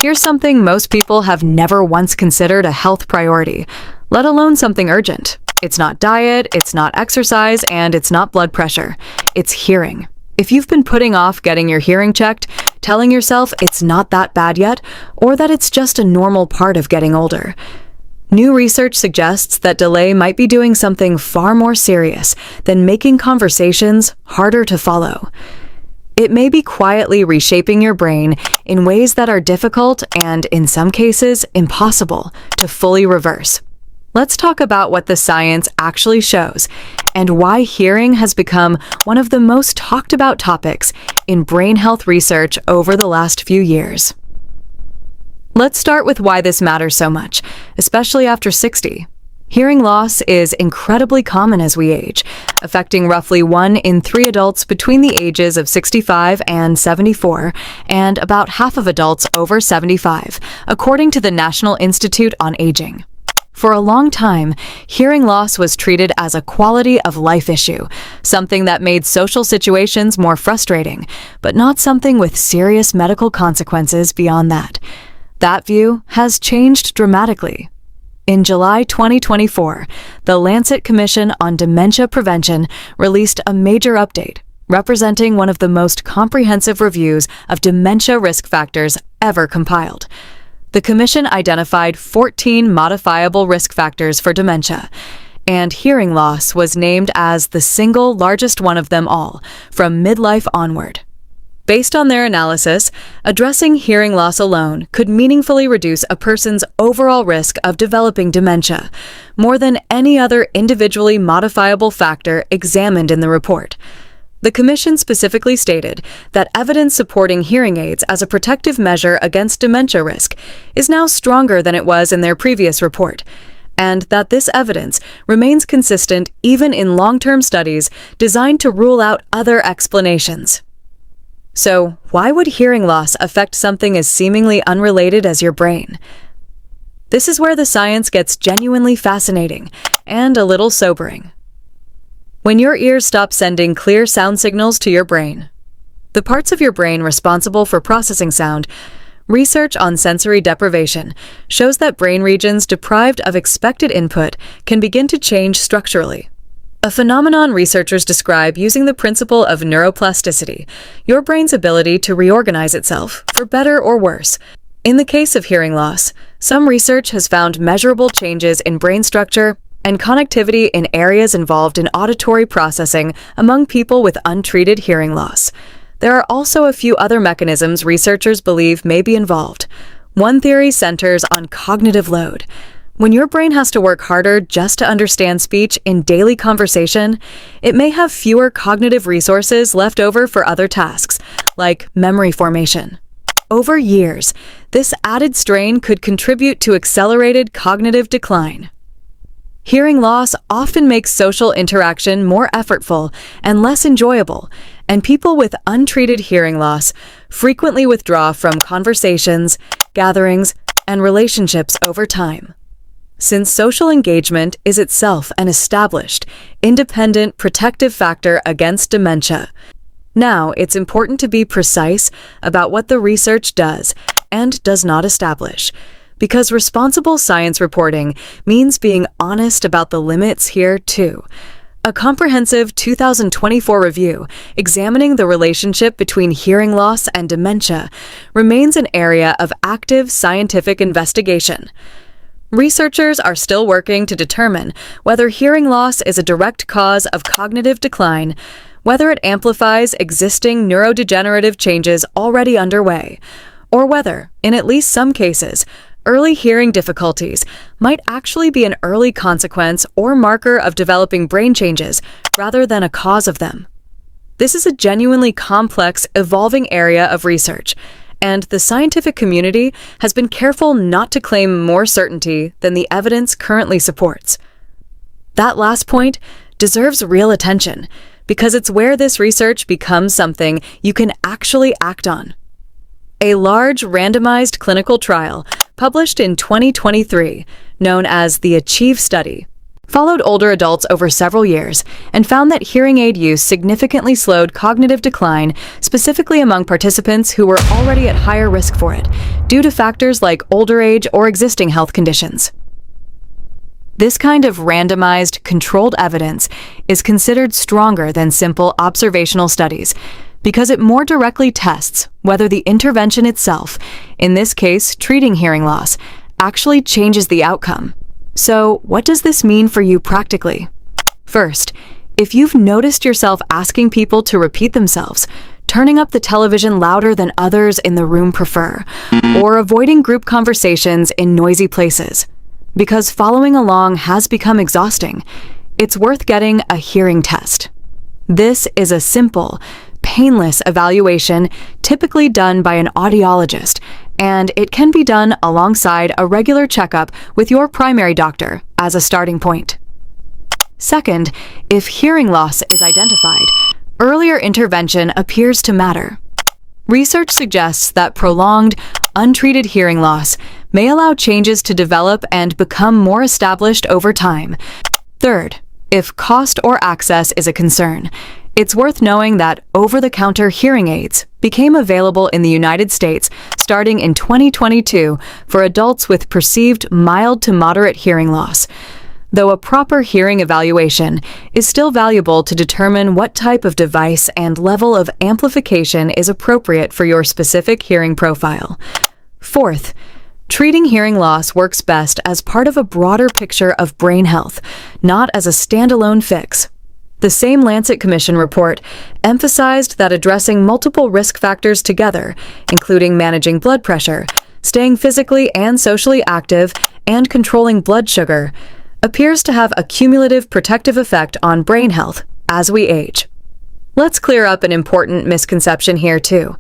Here's something most people have never once considered a health priority, let alone something urgent. It's not diet, it's not exercise, and it's not blood pressure. It's hearing. If you've been putting off getting your hearing checked, telling yourself it's not that bad yet, or that it's just a normal part of getting older, new research suggests that delay might be doing something far more serious than making conversations harder to follow. It may be quietly reshaping your brain in ways that are difficult and, in some cases, impossible to fully reverse. Let's talk about what the science actually shows and why hearing has become one of the most talked about topics in brain health research over the last few years. Let's start with why this matters so much, especially after 60. Hearing loss is incredibly common as we age, affecting roughly 1 in 3 adults between the ages of 65 and 74, and about half of adults over 75, according to the National Institute on Aging. For a long time, hearing loss was treated as a quality of life issue, something that made social situations more frustrating, but not something with serious medical consequences beyond that. That view has changed dramatically. In July 2024, the Lancet Commission on Dementia Prevention released a major update, representing one of the most comprehensive reviews of dementia risk factors ever compiled. The Commission identified 14 modifiable risk factors for dementia, and hearing loss was named as the single largest one of them all, from midlife onward. Based on their analysis, addressing hearing loss alone could meaningfully reduce a person's overall risk of developing dementia, more than any other individually modifiable factor examined in the report. The Commission specifically stated that evidence supporting hearing aids as a protective measure against dementia risk is now stronger than it was in their previous report, and that this evidence remains consistent even in long-term studies designed to rule out other explanations. So, why would hearing loss affect something as seemingly unrelated as your brain? This is where the science gets genuinely fascinating and a little sobering. When your ears stop sending clear sound signals to your brain, the parts of your brain responsible for processing sound, research on sensory deprivation shows that brain regions deprived of expected input can begin to change structurally. A phenomenon researchers describe using the principle of neuroplasticity, your brain's ability to reorganize itself, for better or worse. In the case of hearing loss, some research has found measurable changes in brain structure and connectivity in areas involved in auditory processing among people with untreated hearing loss. There are also a few other mechanisms researchers believe may be involved. One theory centers on cognitive load. When your brain has to work harder just to understand speech in daily conversation, it may have fewer cognitive resources left over for other tasks, like memory formation. Over years, this added strain could contribute to accelerated cognitive decline. Hearing loss often makes social interaction more effortful and less enjoyable, and people with untreated hearing loss frequently withdraw from conversations, gatherings, and relationships over time. Since social engagement is itself an established, independent protective factor against dementia, now it's important to be precise about what the research does and does not establish, because responsible science reporting means being honest about the limits here too. A comprehensive 2024 review examining the relationship between hearing loss and dementia remains an area of active scientific investigation. Researchers are still working to determine whether hearing loss is a direct cause of cognitive decline, whether it amplifies existing neurodegenerative changes already underway, or whether, in at least some cases, early hearing difficulties might actually be an early consequence or marker of developing brain changes rather than a cause of them. This is a genuinely complex, evolving area of research, and the scientific community has been careful not to claim more certainty than the evidence currently supports. That last point deserves real attention, because it's where this research becomes something you can actually act on. A large randomized clinical trial published in 2023, known as the ACHIEVE study, followed older adults over several years and found that hearing aid use significantly slowed cognitive decline, specifically among participants who were already at higher risk for it, due to factors like older age or existing health conditions. This kind of randomized, controlled evidence is considered stronger than simple observational studies because it more directly tests whether the intervention itself, in this case treating hearing loss, actually changes the outcome. So, what does this mean for you practically? First, if you've noticed yourself asking people to repeat themselves, turning up the television louder than others in the room prefer, or avoiding group conversations in noisy places, because following along has become exhausting, it's worth getting a hearing test. This is a simple, painless evaluation typically done by an audiologist, and it can be done alongside a regular checkup with your primary doctor as a starting point. Second, if hearing loss is identified, earlier intervention appears to matter. Research suggests that prolonged, untreated hearing loss may allow changes to develop and become more established over time. Third, if cost or access is a concern, it's worth knowing that over-the-counter hearing aids became available in the United States starting in 2022 for adults with perceived mild to moderate hearing loss, though a proper hearing evaluation is still valuable to determine what type of device and level of amplification is appropriate for your specific hearing profile. Fourth, treating hearing loss works best as part of a broader picture of brain health, not as a standalone fix. The same Lancet Commission report emphasized that addressing multiple risk factors together, including managing blood pressure, staying physically and socially active, and controlling blood sugar, appears to have a cumulative protective effect on brain health as we age. Let's clear up an important misconception here too.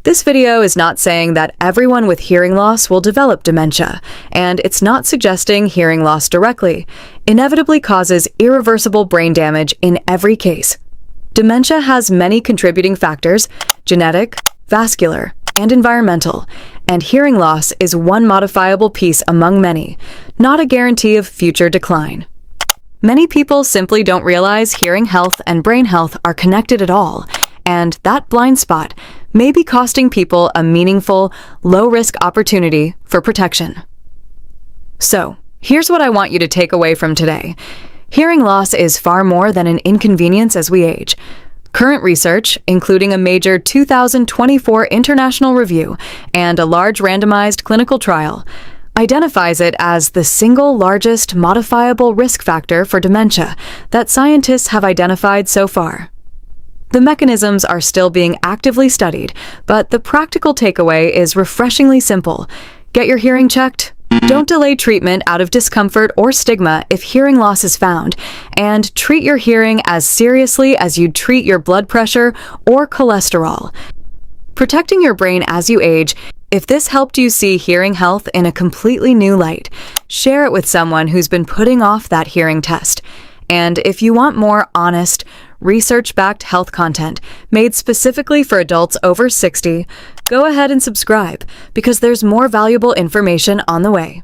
This video is not saying that everyone with hearing loss will develop dementia, and it's not suggesting hearing loss directly inevitably causes irreversible brain damage in every case. Dementia has many contributing factors: genetic, vascular, and environmental, and hearing loss is one modifiable piece among many, not a guarantee of future decline. Many people simply don't realize hearing health and brain health are connected at all, and that blind spot may be costing people a meaningful, low-risk opportunity for protection. So, here's what I want you to take away from today. Hearing loss is far more than an inconvenience as we age. Current research, including a major 2024 international review and a large randomized clinical trial, identifies it as the single largest modifiable risk factor for dementia that scientists have identified so far. The mechanisms are still being actively studied, but the practical takeaway is refreshingly simple. Get your hearing checked. Don't delay treatment out of discomfort or stigma if hearing loss is found, and treat your hearing as seriously as you'd treat your blood pressure or cholesterol. Protecting your brain as you age. If this helped you see hearing health in a completely new light, share it with someone who's been putting off that hearing test. And if you want more honest, research-backed health content made specifically for adults over 60, go ahead and subscribe because there's more valuable information on the way.